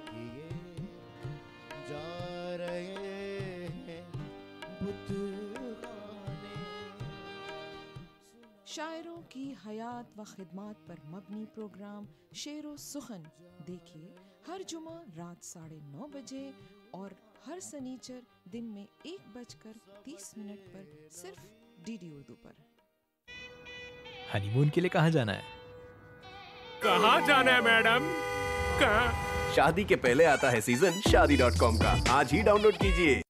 किए जा रहे हैं बुतखाने। शायरों की हयात व खिदमत पर मबनी प्रोग्राम शेरो सुखन देखिए हर जुमा रात 9:30 बजे और हर सनीचर दिन में 1:30 पर सिर्फ डीडी उर्दू पर। हनीमून के लिए कहाँ जाना है? कहाँ जाना है मैडम? कहाँ? शादी के पहले आता है सीजन शादी.com का। आज ही डाउनलोड कीजिए।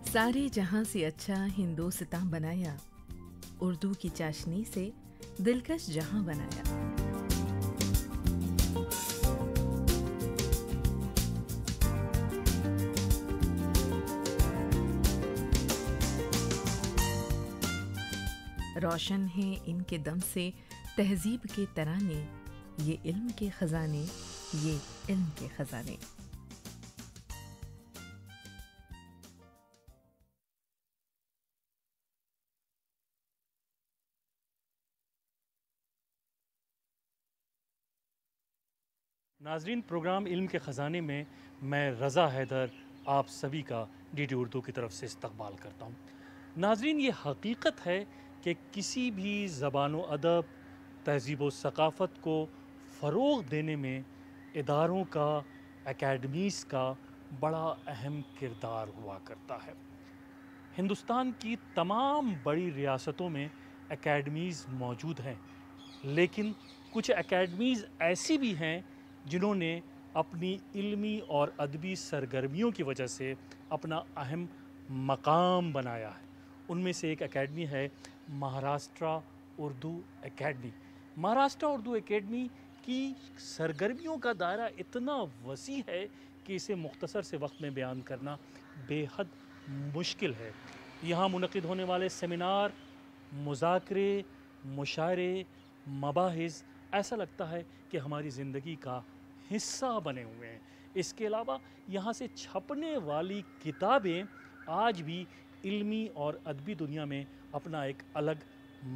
सारे जहां से अच्छा हिंदुस्तां बनाया, उर्दू की चाशनी से दिलकश जहां बनाया। रोशन हैं इनके दम से तहजीब के तराने, ये इल्म के खजाने, ये इल्म के खजाने। नाजरीन, प्रोग्राम इल्म के ख़जाने में मैं रज़ा हैदर आप सभी का डीडी उर्दू की तरफ से इस्तकबाल करता हूँ। नाजरीन, ये हकीकत है कि किसी भी ज़बान व अदब, तहज़ीब व सकाफ़त को फ़रोग़ देने में इदारों का, एकेडमीज़ का बड़ा अहम किरदार हुआ करता है। हिंदुस्तान की तमाम बड़ी रियासतों में एकेडमीज़ मौजूद हैं, लेकिन कुछ एकेडमीज़ ऐसी भी हैं जिन्होंने अपनी इल्मी और अदबी सरगर्मियों की वजह से अपना अहम मकाम बनाया है। उनमें से एक एकेडमी है महाराष्ट्र उर्दू एकेडमी। महाराष्ट्र उर्दू एकेडमी की सरगर्मियों का दायरा इतना वसी है कि इसे मुख्तसर से वक्त में बयान करना बेहद मुश्किल है। यहाँ मुनक़िद होने वाले सेमिनार, मुज़ाकरे, मुशायरे, मबाहिस ऐसा लगता है कि हमारी ज़िंदगी का हिस्सा बने हुए हैं। इसके अलावा यहाँ से छपने वाली किताबें आज भी इल्मी और अदबी दुनिया में अपना एक अलग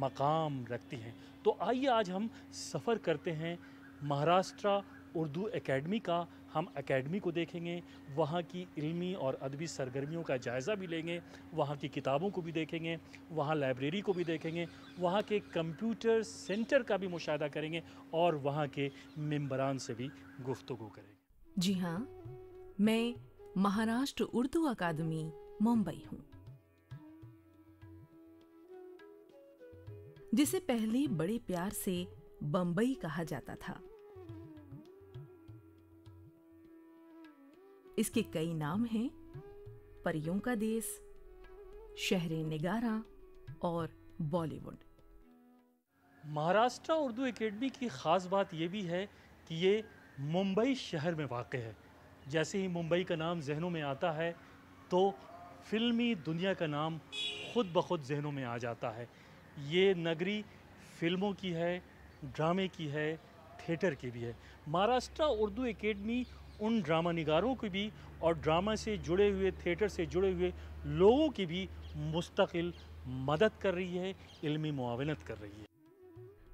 मकाम रखती हैं। तो आइए आज हम सफ़र करते हैं महाराष्ट्र उर्दू एकेडमी का। हम एकेडमी को देखेंगे, वहाँ की इल्मी और अदबी सरगर्मियों का जायज़ा भी लेंगे, वहाँ की किताबों को भी देखेंगे, वहाँ लाइब्रेरी को भी देखेंगे, वहाँ के कंप्यूटर सेंटर का भी मुशाहिदा करेंगे और वहाँ के मेंबरान से भी गुफ्तगू करेंगे। जी हाँ, मैं महाराष्ट्र उर्दू अकादमी मुंबई हूँ, जिसे पहले बड़े प्यार से बम्बई कहा जाता था। इसके कई नाम हैं: परियों का देश, शहरे निगारा और बॉलीवुड। महाराष्ट्र उर्दू एकेडमी की ख़ास बात ये भी है कि ये मुंबई शहर में वाक़ है। जैसे ही मुंबई का नाम जहनों में आता है तो फ़िल्मी दुनिया का नाम खुद ब खुद जहनों में आ जाता है। ये नगरी फ़िल्मों की है, ड्रामे की है, थिएटर की भी है। महाराष्ट्र उर्दू एकेडमी उन ड्रामा निगारों की भी और ड्रामा से जुड़े हुए, थिएटर से जुड़े हुए लोगों की भी मुस्तकिल मदद कर रही है, इल्मी मुआवनत कर रही है।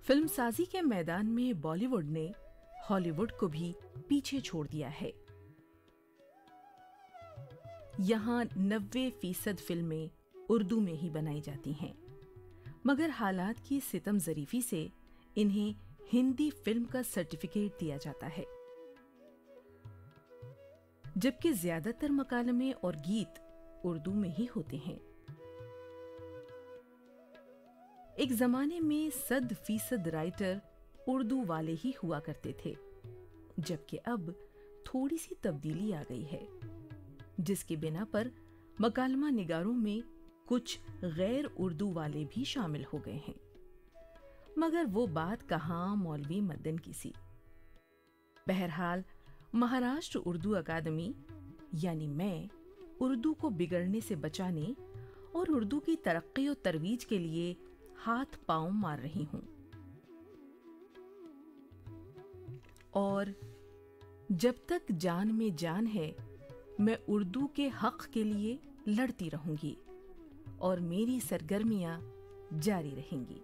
फिल्म साजी के मैदान में बॉलीवुड ने हॉलीवुड को भी पीछे छोड़ दिया है। यहाँ 90% फिल्में उर्दू में ही बनाई जाती हैं, मगर हालात की सितम ज़रीफी से इन्हें हिंदी फिल्म का सर्टिफिकेट दिया जाता है, जबकि ज्यादातर मकालमे और गीत उर्दू में ही होते हैं। एक जमाने में 100% राइटर उर्दू वाले ही हुआ करते थे, जबकि अब थोड़ी सी तब्दीली आ गई है, जिसकी बिना पर मकालमा निगारों में कुछ गैर उर्दू वाले भी शामिल हो गए हैं। मगर वो बात कहाँ मौलवी मद्दन की सी। बहरहाल महाराष्ट्र उर्दू अकादमी यानी मैं उर्दू को बिगड़ने से बचाने और उर्दू की तरक्की और तरवीज के लिए हाथ पांव मार रही हूं। और जब तक जान में जान है, मैं उर्दू के हक के लिए लड़ती रहूंगी और मेरी सरगर्मियां जारी रहेंगी।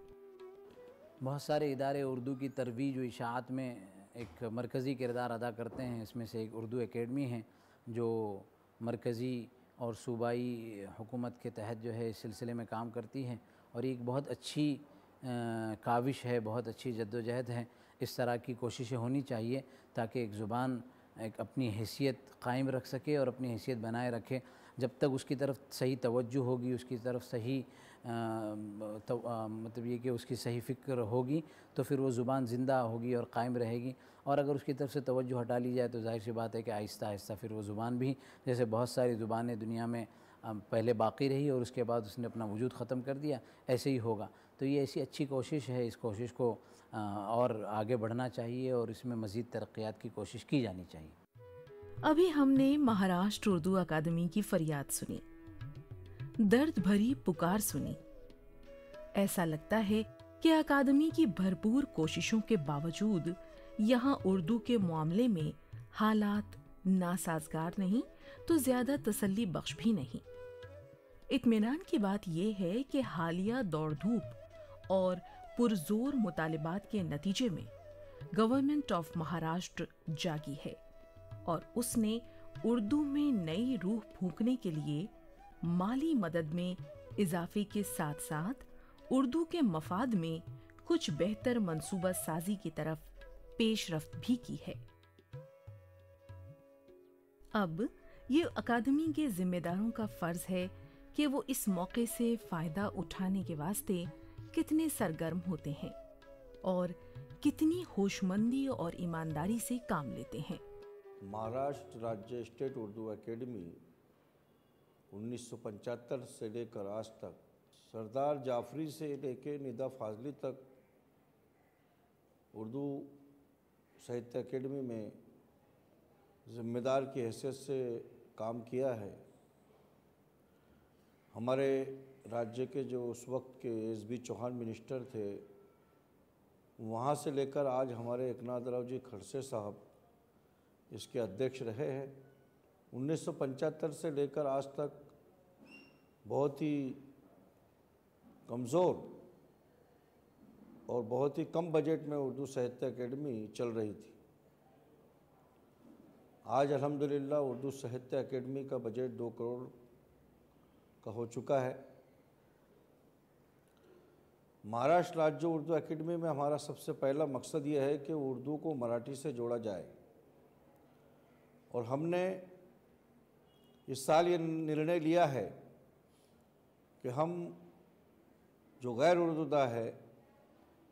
बहुत सारे इदारे उर्दू की तरवीज व इशाअत में एक मरकज़ी किरदार अदा करते हैं। इसमें से एक उर्दू एकेडमी है जो मरकज़ी और सूबाई हुकूमत के तहत जो है इस सिलसिले में काम करती है, और एक बहुत अच्छी काविश है, बहुत अच्छी जद्दोजहद है। इस तरह की कोशिशें होनी चाहिए ताकि एक ज़ुबान एक अपनी हैसियत कायम रख सके और अपनी हैसियत बनाए रखे। जब तक उसकी तरफ सही तवज्जो होगी, उसकी तरफ सही मतलब ये कि उसकी सही फ़िक्र होगी, तो फिर वो ज़ुबान ज़िंदा होगी और कायम रहेगी। और अगर उसकी तरफ से तवज्जो हटा ली जाए तो जाहिर सी बात है कि आहिस्ता आहिस्ता फिर वो ज़ुबान भी, जैसे बहुत सारी ज़ुबानें दुनिया में पहले बाकी रही और उसके बाद उसने अपना वजूद ख़त्म कर दिया, ऐसे ही होगा। तो ये ऐसी अच्छी कोशिश है, इस कोशिश को और आगे बढ़ना चाहिए और इसमें मज़ीद तरक्यात की कोशिश की जानी चाहिए। अभी हमने महाराष्ट्र उर्दू अकादमी की फरियाद सुनी, दर्द भरी पुकार सुनी। ऐसा लगता है कि अकादमी की भरपूर कोशिशों के बावजूद यहाँ उर्दू के मामले में हालात नासाजगार नहीं तो ज्यादा तसल्ली बख्श भी नहीं। इत्मीनान की बात यह है कि हालिया दौड़ धूप और पुरजोर मुतालिबात के नतीजे में गवर्नमेंट ऑफ महाराष्ट्र जागी है और उसने उर्दू में नई रूह फूंकने के लिए माली मदद में इजाफे के साथ साथ उर्दू के मफाद में कुछ बेहतर मंसूबा साजी की तरफ पेशरफ्त भी की है। अब ये अकादमी के जिम्मेदारों का फर्ज है कि वो इस मौके से फायदा उठाने के वास्ते कितने सरगर्म होते हैं और कितनी होशमंदी और ईमानदारी से काम लेते हैं। महाराष्ट्र राज्य स्टेट उर्दू एकेडमी 1975 से लेकर आज तक, सरदार जाफरी से लेकर निदा फाजली तक उर्दू साहित्य एकेडमी में ज़िम्मेदार की हैसियत से काम किया है। हमारे राज्य के जो उस वक्त के एस.बी. चौहान मिनिस्टर थे, वहाँ से लेकर आज हमारे एकनाथराव जी खड़से साहब इसके अध्यक्ष रहे हैं। 1975 से लेकर आज तक बहुत ही कमज़ोर और बहुत ही कम बजट में उर्दू साहित्य एकेडमी चल रही थी। आज अल्हम्दुलिल्लाह उर्दू साहित्य एकेडमी का बजट 2 करोड़ का हो चुका है। महाराष्ट्र राज्य उर्दू एकेडमी में हमारा सबसे पहला मकसद ये है कि उर्दू को मराठी से जोड़ा जाए, और हमने इस साल ये निर्णय लिया है कि हम जो गैर उर्दूदा है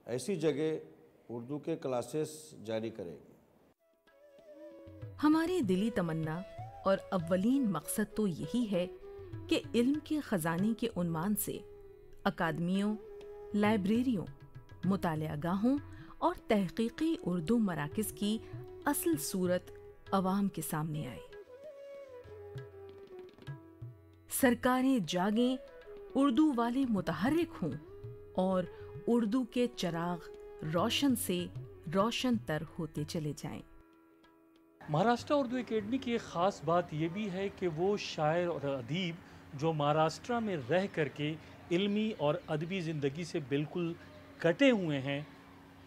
ऐसी जगह उर्दू के क्लासेस जारी करेंगे। हमारी दिली तमन्ना और अव्वलीन मकसद तो यही है कि इल्म के खजाने के उन्मान से अकादमियों, लाइब्रेरियों, मुतालियागाहों और तहकीकी उर्दू मराकिज़ की असल सूरत अवाम के सामने आए। सरकारें जागें, उर्दू वाले मुतहर्रिक हों और उर्दू के चिराग रोशन से रोशन तर होते चले जाएं। महाराष्ट्र उर्दू एकेडमी की एक ख़ास बात यह भी है कि वो शायर और अदीब जो महाराष्ट्र में रह करके इल्मी और अदबी ज़िंदगी से बिल्कुल कटे हुए हैं,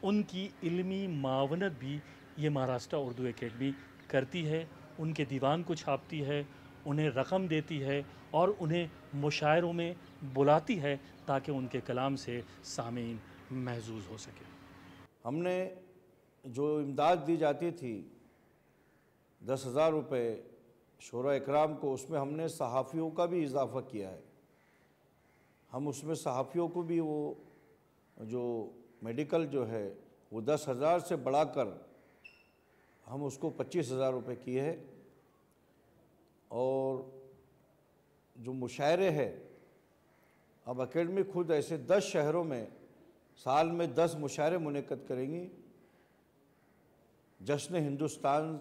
उनकी इल्मी मावनत भी ये महाराष्ट्र उर्दू एकेडमी करती है। उनके दीवान को छापती है, उन्हें रकम देती है और उन्हें मुशायरों में बुलाती है ताकि उनके कलाम से सामीन महजूज हो सके। हमने जो इमदाद दी जाती थी 10,000 रुपये शोरा इकराम को, उसमें हमने सहाफ़ियों का भी इजाफ़ा किया है। हम उसमें सहाफ़ियों को भी वो जो मेडिकल जो है वो 10,000 से बढ़ाकर हम उसको 25,000 रुपये किए हैं। और जो मुशायरे हैं, अब एकेडमी खुद ऐसे 10 शहरों में साल में 10 मुशायरे मुनक़्क़द करेंगी जश्न हिंदुस्तान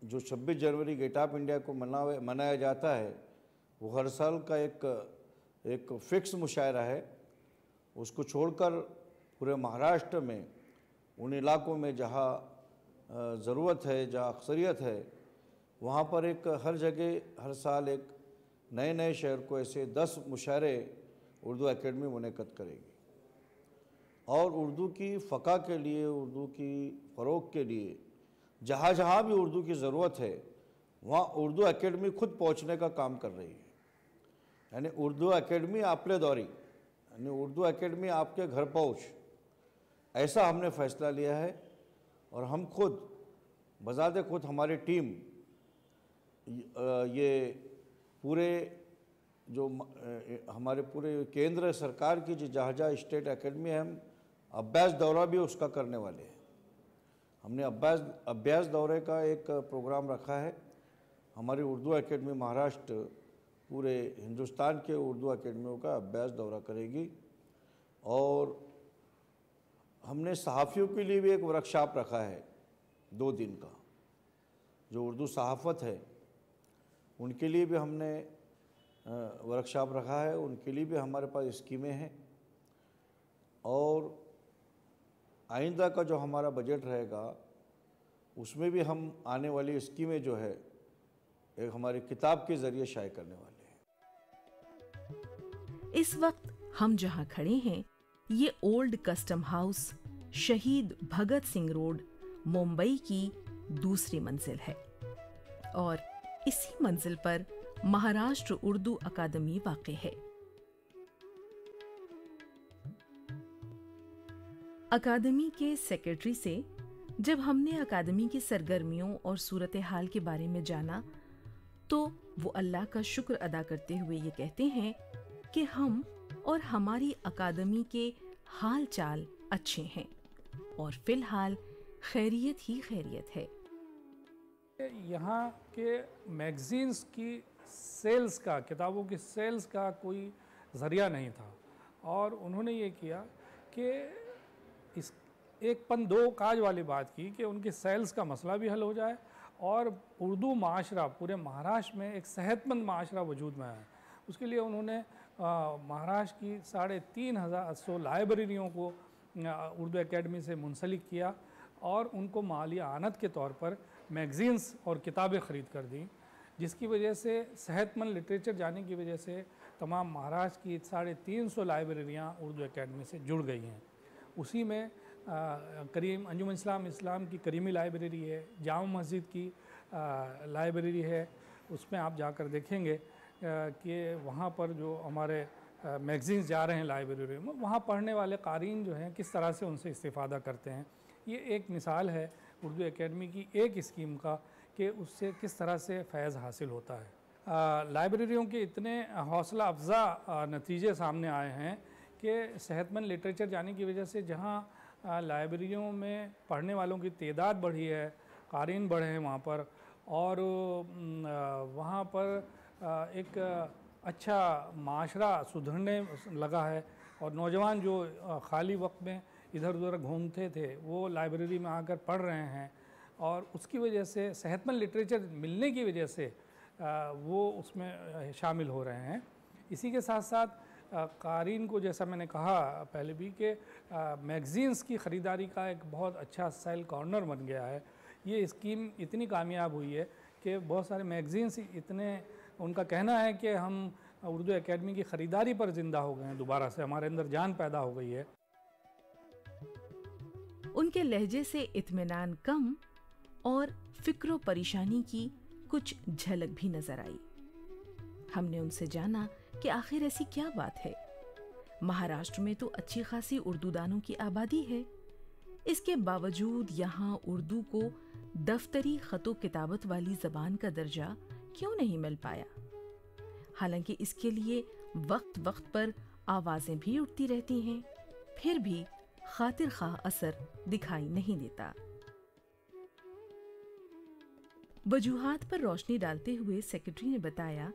जो 26 जनवरी गेट ऑफ इंडिया को मनाया जाता है, वो हर साल का एक फिक्स मुशायरा है। उसको छोड़कर पूरे महाराष्ट्र में उन इलाकों में जहाँ ज़रूरत है, जहाँ अक्सरियत है, वहाँ पर एक हर जगह हर साल एक नए नए शहर को ऐसे 10 मुशायरे उर्दू एकेडमी मुनक़्क़द करेगी। और उर्दू की फ़क़ा के लिए, उर्दू की फ़रोग़ के लिए जहाँ जहाँ भी उर्दू की ज़रूरत है, वहाँ उर्दू एकेडमी खुद पहुँचने का काम कर रही है। यानी उर्दू एकेडमी आपले दौरी, यानी उर्दू एकेडमी आपके घर पहुँच, ऐसा हमने फ़ैसला लिया है। और हम खुद बज़ाते खुद हमारी टीम ये पूरे जो हमारे पूरे केंद्र सरकार की जो जहाँ स्टेट एकेडमी है, हम अभ्यास दौरा भी उसका करने वाले हैं। हमने अभ्यास दौरे का एक प्रोग्राम रखा है। हमारी उर्दू एकेडमी महाराष्ट्र पूरे हिंदुस्तान के उर्दू एकेडमियों का अभ्यास दौरा करेगी। और हमने सहाफ़ियों के लिए भी एक वर्कशॉप रखा है 2 दिन का, जो उर्दू सहाफ़त है उनके लिए भी हमने वर्कशॉप रखा है। उनके लिए भी हमारे पास स्कीमें हैं। और आइंदा का जो हमारा बजट रहेगा, उसमें भी हम आने वाली स्कीमें जो है एक हमारी किताब के ज़रिए शाये करने वाले हैं। इस वक्त हम जहां खड़े हैं, ये ओल्ड कस्टम हाउस, शहीद भगत सिंह रोड, मुंबई की दूसरी मंजिल है। और इसी मंजिल पर महाराष्ट्र उर्दू अकादमी वाक़ई है। अकादमी के सेक्रेटरी से जब हमने अकादमी की सरगर्मियों और सूरत हाल के बारे में जाना, तो वो अल्लाह का शुक्र अदा करते हुए ये कहते हैं कि हम और हमारी अकादमी के हाल चाल अच्छे हैं और फिलहाल खैरियत ही खैरियत है। यहाँ के मैगज़ीन्स की सेल्स का, किताबों की सेल्स का कोई ज़रिया नहीं था। और उन्होंने ये किया कि इस एक पन दो काज वाली बात की कि उनकी सेल्स का मसला भी हल हो जाए और उर्दू माशरा पूरे महाराष्ट्र में एक सेहतमंद माशरा वजूद में आए। उसके लिए उन्होंने महाराष्ट्र की 3,500 लाइब्रेरियों को उर्दू एकेडमी से मुंसलिक किया और उनको माली आनत के तौर पर मैगज़ीन्स और किताबें ख़रीद कर दी, जिसकी वजह से सेहतमंद लिटरेचर जाने की वजह से तमाम महाराष्ट्र की 350 लाइब्रेरियाँ उर्दू एकेडमी से जुड़ गई हैं। उसी में करीम अंजुमन इस्लाम की करीमी लाइब्रेरी है, जामा मस्जिद की लाइब्रेरी है। उसमें आप जाकर देखेंगे कि वहाँ पर जो हमारे मैगज़ीन्स जा रहे हैं लाइब्रेरी में, वहाँ पढ़ने वाले क़ारीन जो हैं किस तरह से उनसे इस्तिफ़ादा करते हैं। ये एक मिसाल है उर्दू एकेडमी की एक स्कीम का कि उससे किस तरह से फैज़ हासिल होता है। लाइब्रेरियों के इतने हौसला अफज़ा नतीजे सामने आए हैं कि सेहतमंद लिटरेचर जाने की वजह से जहाँ लाइब्रेरियों में पढ़ने वालों की तादाद बढ़ी है, क़ारीन बढ़े हैं वहाँ पर, और वहाँ पर एक अच्छा माशरा सुधरने लगा है। और नौजवान जो ख़ाली वक्त में इधर उधर घूमते थे वो लाइब्रेरी में आकर पढ़ रहे हैं, और उसकी वजह से सेहतमंद लिटरेचर मिलने की वजह से वो उसमें शामिल हो रहे हैं। इसी के साथ साथ क़ारीन को, जैसा मैंने कहा पहले भी, कि मैगज़ीन्स की ख़रीदारी का एक बहुत अच्छा सेल कॉर्नर बन गया है। ये स्कीम इतनी कामयाब हुई है कि बहुत सारे मैगज़ीन्स इतने, उनका कहना है कि हम उर्दू एकेडमी की ख़रीदारी पर ज़िंदा हो गए हैं, दोबारा से हमारे अंदर जान पैदा हो गई है। उनके लहजे से इत्मीनान कम और फिक्र परेशानी की कुछ झलक भी नजर आई। हमने उनसे जाना कि आखिर ऐसी क्या बात है। महाराष्ट्र में तो अच्छी खासी उर्दूदानों की आबादी है, इसके बावजूद यहाँ उर्दू को दफ्तरी खतो किताबत वाली ज़बान का दर्जा क्यों नहीं मिल पाया। हालांकि इसके लिए वक्त वक्त पर आवाज़ें भी उठती रहती हैं, फिर भी खातिर खाह असर दिखाई नहीं देता। वजूहात पर रोशनी डालते हुए सेक्रेटरी ने बताया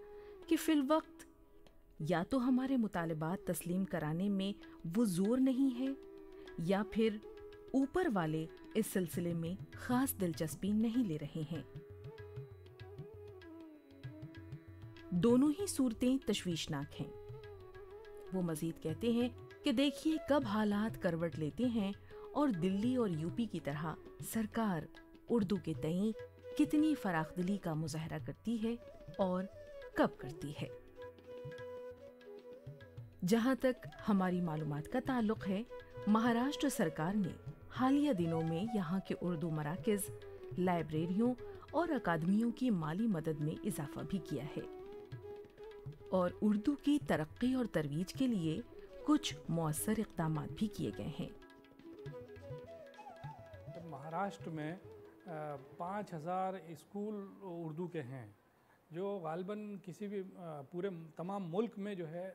कि फिल वक्त या तो हमारे मुतालबात तस्लीम कराने में वो जोर नहीं है, या फिर ऊपर वाले इस सिलसिले में खास दिलचस्पी नहीं ले रहे हैं। दोनों ही सूरतें तशवीशनाक हैं। वो मजीद कहते हैं कि देखिए कब हालात करवट लेते हैं और दिल्ली और यूपी की तरह सरकार उर्दू के तई कितनी फराखदिली का मुजाहरा करती है और कब करती है। जहां तक हमारी मालूमात का ताल्लुक है, महाराष्ट्र सरकार ने हालिया दिनों में यहाँ के उर्दू मराकज़, लाइब्रेरियों और अकादमियों की माली मदद में इजाफा भी किया है और उर्दू की तरक्की और तरवीज के लिए कुछ मौसर इक़दामात भी किए गए हैं। महाराष्ट्र में 5000 स्कूल उर्दू के हैं, जो गालिबन किसी भी पूरे तमाम मुल्क में जो है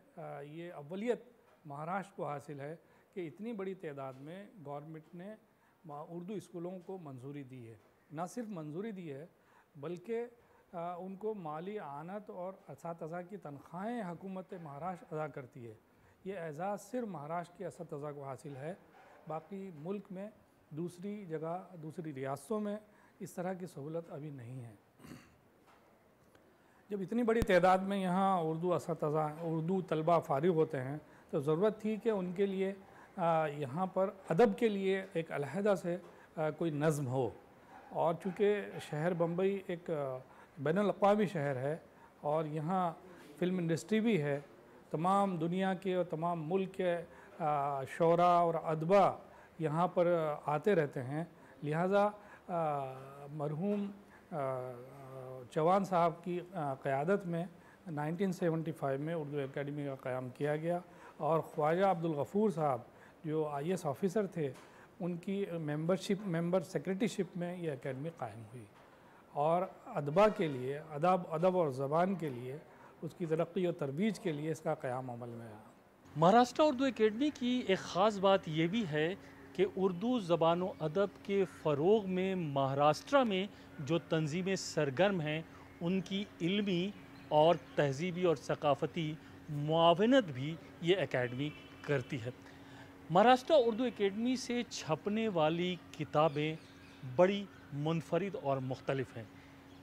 ये अव्वलियत महाराष्ट्र को हासिल है कि इतनी बड़ी तादाद में गवर्नमेंट ने उर्दू स्कूलों को मंजूरी दी है। ना सिर्फ मंजूरी दी है बल्कि उनको माली आनत और असातिज़ा की तनख्वाहें हुकूमत महाराष्ट्र अदा करती है। ये एजाज़ सिर्फ महाराष्ट्र के असातिज़ा को हासिल है, बाकी मुल्क में दूसरी जगह दूसरी रियासतों में इस तरह की सहूलत अभी नहीं है। जब इतनी बड़ी तादाद में यहाँ उर्दू असातिज़ा, उर्दू तलबा फारिग होते हैं तो ज़रूरत थी कि उनके लिए यहाँ पर अदब के लिए एक अलहदा से कोई नज़्म हो। और चूँकि शहर बम्बई एक बैनुल-अक़वामी शहर है और यहाँ फ़िल्म इंडस्ट्री भी है, तमाम दुनिया के और तमाम मुल्क के शोरा और अदबा यहाँ पर आते रहते हैं, लिहाजा मरहूम चौहान साहब की क़यादत में 1975 में उर्दू एकेडमी का क़याम किया गया और ख्वाजा अब्दुल गफ़ूर साहब जो IAS ऑफ़िसर थे, उनकी मेंबर सेक्रेटरीशिप में ये एकेडमी कायम हुई और अदबा के लिए, अदब और ज़बान के लिए, उसकी तरक्की और तरवीज के लिए इसका क़याम अमल में आया। महाराष्ट्र उर्दू एकेडमी की एक ख़ास बात ये भी है कि उर्दू ज़बान व अदब के फ़रोग़ में महाराष्ट्र में जो तंजीमें सरगर्म हैं, उनकी इल्मी और तहज़ीबी और सकाफ़ती मुआवनत भी ये एकेडमी करती है। महाराष्ट्र उर्दू एकेडमी से छपने वाली किताबें बड़ी मुनफरिद और मुख्तलिफ हैं।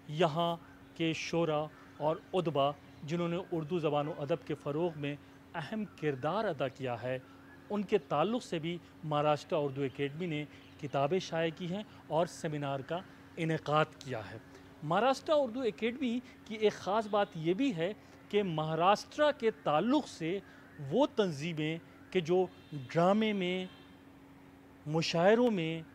यहाँ के शोरा और उदबा जिन्होंने उर्दू ज़बान व अदब के फ़रोग़ में अहम किरदार अदा किया है, उनके ताल्लुक़ से भी महाराष्ट्र उर्दू एकेडमी ने किताबें शाये की हैं और सेमिनार का इनेकाद किया है। महाराष्ट्र उर्दू एकेडमी की एक ख़ास बात ये भी है कि महाराष्ट्र के ताल्लुक़ से वो तंजीमें कि जो ड्रामे में, मुशायरों में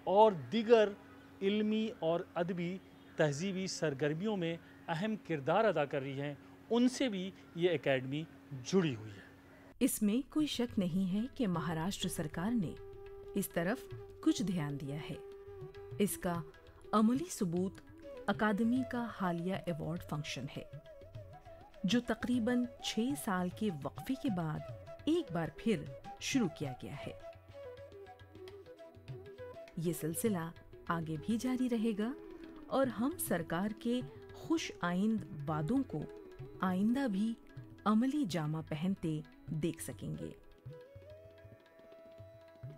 और दीगर इल्मी और अदबी तहज़ीबी सरगर्मियों में अहम किरदार अदा कर रही हैं, उनसे भी ये एकेडमी जुड़ी हुई है। इसमें कोई शक नहीं है कि महाराष्ट्र सरकार ने इस तरफ कुछ ध्यान दिया है। इसका अमली सबूत अकादमी का हालिया अवार्ड फंक्शन है, जो तकरीबन 6 साल के वक्फे के बाद एक बार फिर शुरू किया गया है। ये सिलसिला आगे भी जारी रहेगा और हम सरकार के खुश आइंद वादों को आइंदा भी अमली जामा पहनते देख सकेंगे।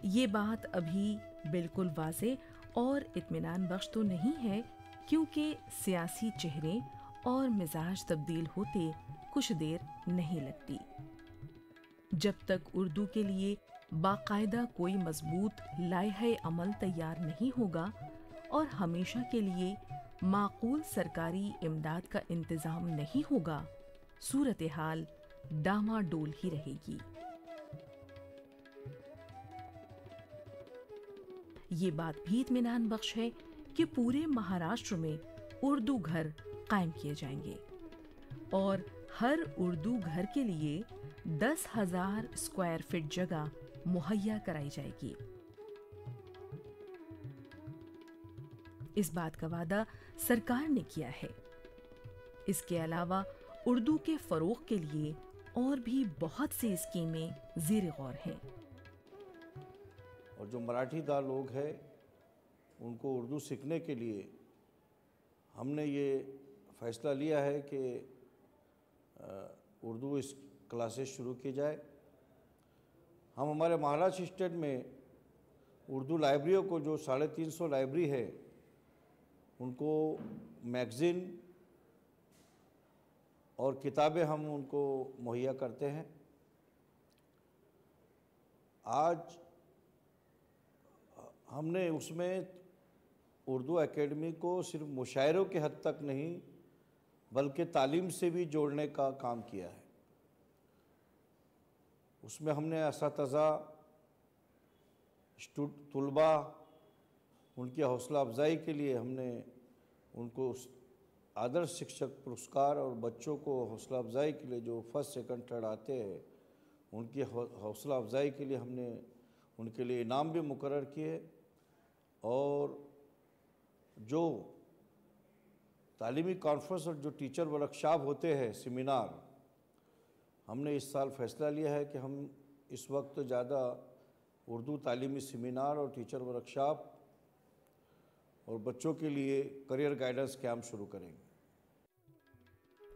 ये बात अभी बिल्कुल वाज़े और इत्मीनान बख्श तो नहीं है, क्योंकि सियासी चेहरे और मिजाज तब्दील होते कुछ देर नहीं लगती। जब तक उर्दू के लिए बाकायदा कोई मजबूत लाइहे अमल तैयार नहीं होगा और हमेशा के लिए माकूल सरकारी इमदाद का इंतज़ाम नहीं होगा, सूरत हाल डामाडोल ही रहेगी। ये बात भी इत्मीनान बख्श है कि पूरे महाराष्ट्र में उर्दू घर कायम किए जाएंगे और हर उर्दू घर के लिए 10,000 स्क्वायर फीट जगह मुहैया कराई जाएगी। इस बात का वादा सरकार ने किया है। इसके अलावा उर्दू के फरोग के लिए और भी बहुत सी स्कीमें ज़ेर गौर हैं। और जो मराठीदार लोग हैं उनको उर्दू सीखने के लिए हमने ये फ़ैसला लिया है कि उर्दू इस क्लासेस शुरू की जाए। हम हमारे महाराष्ट्र स्टेट में उर्दू लाइब्रेरियों को, जो 350 लाइब्रेरी है, उनको मैगज़ीन और किताबें हम उनको मुहैया करते हैं। आज हमने उसमें उर्दू एकेडमी को सिर्फ मुशायरों के हद तक नहीं बल्कि तालीम से भी जोड़ने का काम किया है। उसमें हमने असातिज़ा, तुलबा, उनकी हौसला अफजाई के लिए हमने उनको आदर्श शिक्षक पुरस्कार, और बच्चों को हौसला अफजाई के लिए जो फर्स्ट सेकंड थर्ड आते हैं उनकी हौसला अफजाई के लिए हमने उनके लिए इनाम भी मुकर्रर किए। और जो तालीमी कॉन्फ्रेंस और जो टीचर वर्कशॉप होते हैं, सेमिनार, हमने इस साल फैसला लिया है कि हम इस वक्त ज़्यादा उर्दू तालीमी सेमिनार और टीचर वर्कशॉप और बच्चों के लिए करियर गाइडेंस कैंप शुरू करेंगे।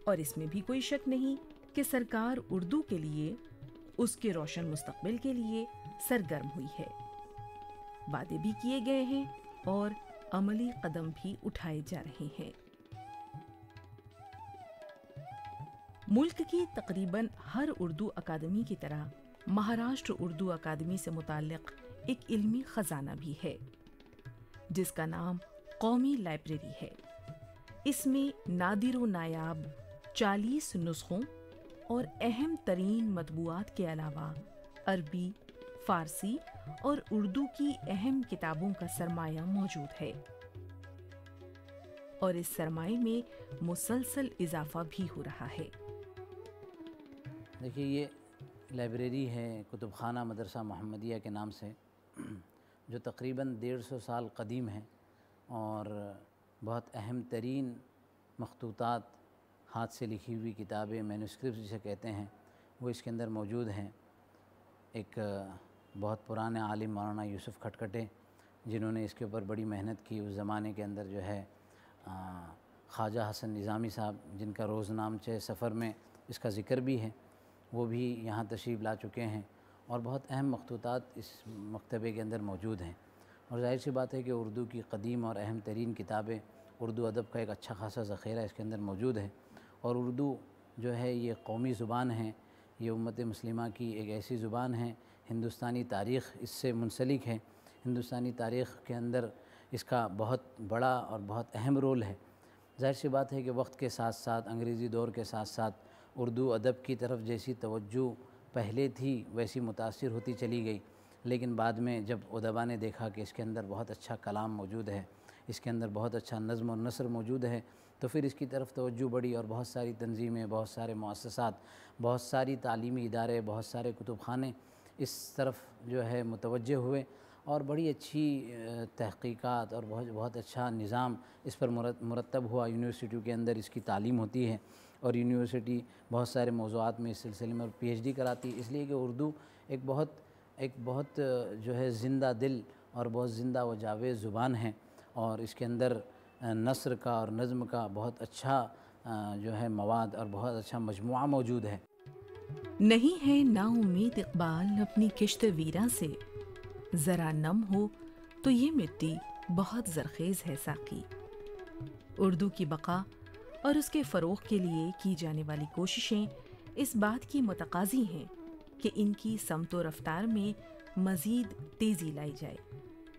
और इसमें भी कोई शक नहीं कि सरकार उर्दू के लिए, उसके रोशन मुस्तकबिल के लिए सरगर्म हुई है। वादे भी किए गए हैं और अमली कदम भी उठाए जा रहे हैं। मुल्क की तकरीबन हर उर्दू अकादमी की तरह महाराष्ट्र उर्दू अकादमी से मुताल्लिक एक इल्मी खजाना भी है, जिसका नाम कौमी लाइब्रेरी है। इसमें नादिर नायाब 40 नुस्खों और अहम तरीन मतबूआत के अलावा अरबी, फारसी और उर्दू की अहम किताबों का सरमाया मौजूद है, और इस सरमाए में मुसलसल इजाफा भी हो रहा है। देखिए, ये लाइब्रेरी है कुतुबखाना मदरसा मोहम्मदिया के नाम से, जो तकरीबन 150 साल कदीम है और बहुत अहम तरीन मखतूतात, हाथ से लिखी हुई किताबें, मैन्युस्क्रिप्ट जिसे कहते हैं, वो इसके अंदर मौजूद हैं। एक बहुत पुराने आलिम मौलाना यूसुफ खटखटे, जिन्होंने इसके ऊपर बड़ी मेहनत की। उस ज़माने के अंदर जो है ख्वाजा हसन निज़ामी साहब, जिनका रोज़नामचे सफ़र में इसका ज़िक्र भी है, वो भी यहाँ तशरीफ़ ला चुके हैं और बहुत अहम मखतूतात इस मकतबे के अंदर मौजूद हैं। और ज़ाहिर सी बात है कि उर्दू की कदीम और अहम तरीन किताबें, उर्दू अदब का एक अच्छा खासा ज़ख़ीरा इसके अंदर मौजूद है। और उर्दू जो है ये कौमी ज़ुबान है, ये उम्मत मुस्लिमा की एक ऐसी ज़ुबान है, हिंदुस्तानी तारीख़ इससे मुंसलिक है। हिंदुस्तानी तारीख़ के अंदर इसका बहुत बड़ा और बहुत अहम रोल है। ज़ाहिर सी बात है कि वक्त के साथ साथ, अंग्रेज़ी दौर के साथ साथ, उर्दू अदब की तरफ जैसी तवज्जो पहले थी वैसी मुतासिर होती चली गई। लेकिन बाद में जब उदबा ने देखा कि इसके अंदर बहुत अच्छा कलाम मौजूद है, इसके अंदर बहुत अच्छा नज़्म और नसर मौजूद है, तो फिर इसकी तरफ तवज्जो बढ़ी और बहुत सारी तंजीमें, बहुत सारे मुअस्ससात, बहुत सारी तालीमी इदारे, बहुत सारे कुतुबखाने इस तरफ जो है मुतवज्जे हुए और बड़ी अच्छी तहक़ीक़ात और बहुत अच्छा निज़ाम इस पर मुरतब हुआ। यूनिवर्सिटियों के अंदर इसकी तालीम होती है और यूनिवर्सिटी बहुत सारे मौज़ूआत में इस सिलसिले में PhD कराती है, इसलिए कि उर्दू एक बहुत जो है ज़िंदा दिल और बहुत ज़िंदा व जावेज़ ज़ुबान है और इसके अंदर नस्र का और नज़्म का बहुत अच्छा जो है मवाद और बहुत अच्छा मजमुआ मौजूद है। नहीं है नाउम्मीद इक़बाल अपनी किश्त वीरा से, ज़रा नम हो तो ये मिट्टी बहुत ज़रख़ेज़ है साक़ी। उर्दू की बक़ा और उसके फ़रोग़ के लिए की जाने वाली कोशिशें इस बात की मुतक़ाज़ी हैं कि इनकी समत व रफ़्तार में मज़ीद तेज़ी लाई जाए,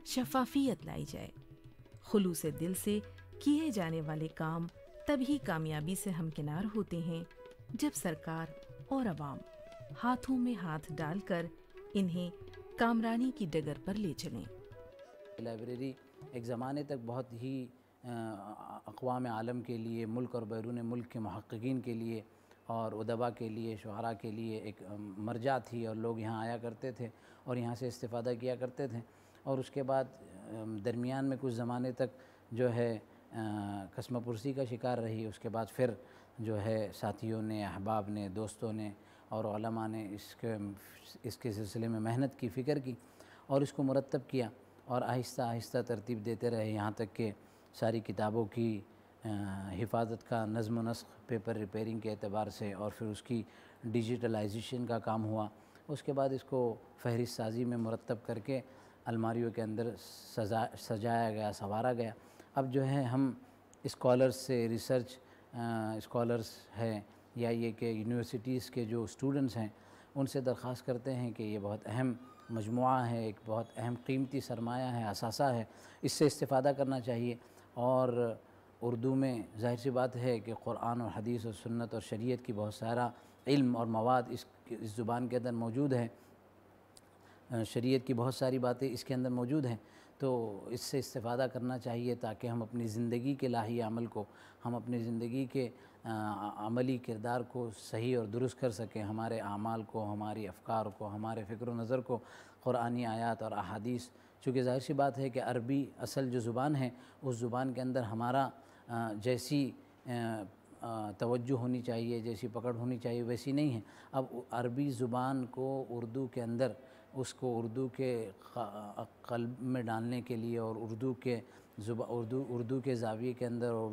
शफ़ाफ़ियत लाई जाए। खुलूस दिल से किए जाने वाले काम तभी कामयाबी से हमकिनार होते हैं जब सरकार और अवाम हाथों में हाथ डालकर इन्हें कामरानी की डगर पर ले चलें। लाइब्रेरी एक ज़माने तक बहुत ही अक़वाम आलम के लिए, मुल्क और बैरून मुल्क के मुहक़्क़ीन के लिए और उदबा के लिए, शुअरा के लिए एक मरजा थी और लोग यहाँ आया करते थे और यहाँ से इस्तिफ़ादा किया करते थे। और उसके बाद दरमियान में कुछ ज़माने तक जो है कसमपुरसी का शिकार रही। उसके बाद फिर जो है साथियों ने, अहबाब ने, दोस्तों ने और उलमा ने इसके सिलसिले में मेहनत की, फ़िक्र की और इसको मुरतब किया और आहिस्ता आहिस्ता तरतीब देते रहे, यहाँ तक कि सारी किताबों की हिफाजत का, नज़्म व नस्ख़, पेपर रिपेयरिंग के एतबार से और फिर उसकी डिजिटलाइजेशन का काम हुआ। उसके बाद इसको फ़हरिस्त साजी में मुरतब करके अलमारियों के अंदर सजाया गया, संवारा गया। अब जो है हम स्कॉलर्स से, रिसर्च स्कॉलर्स हैं या ये कि यूनिवर्सिटीज़ के जो स्टूडेंट्स हैं उनसे दरख्वास्त करते हैं कि ये बहुत अहम मजमुआ है, एक बहुत अहम कीमती सरमाया है, असासा है, इससे इस्तिफ़ादा करना चाहिए। और उर्दू में ज़ाहिर सी बात है कि क़ुरान और हदीस और सुन्नत और शरीयत की बहुत सारा इल्म और मवाद इस ज़ुबान के अंदर मौजूद है, शरीयत की बहुत सारी बातें इसके अंदर मौजूद हैं। तो इससे इस्तिफ़ादा करना चाहिए ताकि हम अपनी ज़िंदगी के लाही अमल को, हम अपनी ज़िंदगी के अमली किरदार को सही और दुरुस्त कर सकें, हमारे आमाल को, हमारी अफ़कार को, हमारे फ़िक्र व नज़र को क़ुरानी आयात और अहादीस, चूँकि ज़ाहिर सी बात है कि अरबी असल जो ज़ुबान है उस ज़ुबान के अंदर हमारा जैसी तवज्जो होनी चाहिए, जैसी पकड़ होनी चाहिए वैसी नहीं है। अब अरबी ज़ुबान को उर्दू के अंदर, उसको उर्दू के क़ल्ब में डालने के लिए और उर्दू के ज़ाविये के अंदर और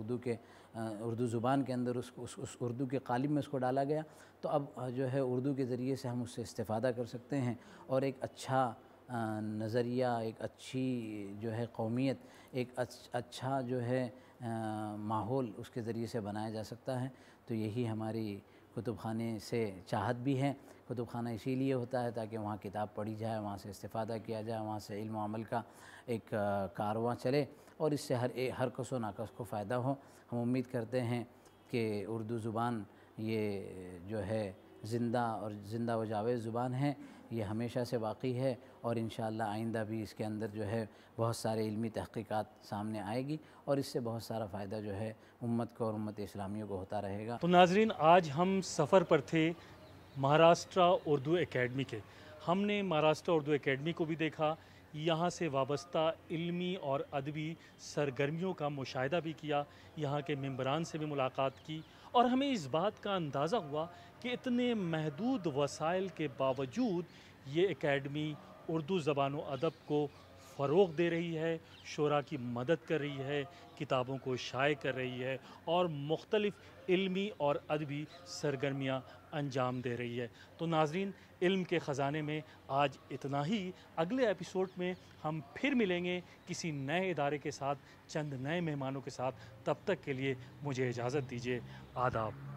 उर्दू ज़ुबान के अंदर उस उर्दू के क़ालिब में उसको डाला गया। तो अब जो है उर्दू के ज़रिए से हम उससे इस्तिफ़ादा कर सकते हैं और एक अच्छा नज़रिया, एक अच्छी जो है कौमियत, एक अच्छा जो है माहौल उसके ज़रिए से बनाया जा सकता है। तो यही हमारी कुतुबखाने से चाहत भी है। कुतुबखाना इसीलिए होता है ताकि वहाँ किताब पढ़ी जाए, वहाँ से इस्तिफ़ादा किया जाए, वहाँ से इल्म व अमल का एक कारवां चले और इससे हर कस व नाकस को फ़ायदा हो। हम उम्मीद करते हैं कि उर्दू ज़ुबान ये जो है ज़िंदा व जावेज़ ज़ुबान है, ये हमेशा से बाक़ी है और इंशाअल्लाह आइंदा भी इसके अंदर जो है बहुत सारे इल्मी तहक़ीक़ात सामने आएगी और इससे बहुत सारा फ़ायदा जो है उम्मत को और उम्मत इस्लामियों को होता रहेगा। तो नाज़रीन, आज हम सफ़र पर थे महाराष्ट्र उर्दू एकेडमी के। हमने महाराष्ट्र उर्दू एकेडमी को भी देखा, यहाँ से वाबस्ता इल्मी और अदबी सरगर्मियों का मुशाहिदा भी किया, यहाँ के मेंबरान से भी मुलाकात की और हमें इस बात का अंदाज़ा हुआ कि इतने महदूद वसाइल के बावजूद ये एकेडमी उर्दू ज़बान व अदब को फ़रोग़ दे रही है, शोरा की मदद कर रही है, किताबों को शाये कर रही है और मुख्तलिफ़ इल्मी और अदबी सरगर्मियाँ अंजाम दे रही है। तो नाज़रीन, इल्म के ख़जाने में आज इतना ही। अगले एपिसोड में हम फिर मिलेंगे किसी नए इदारे के साथ, चंद नए मेहमानों के साथ। तब तक के लिए मुझे इजाज़त दीजिए। आदाब।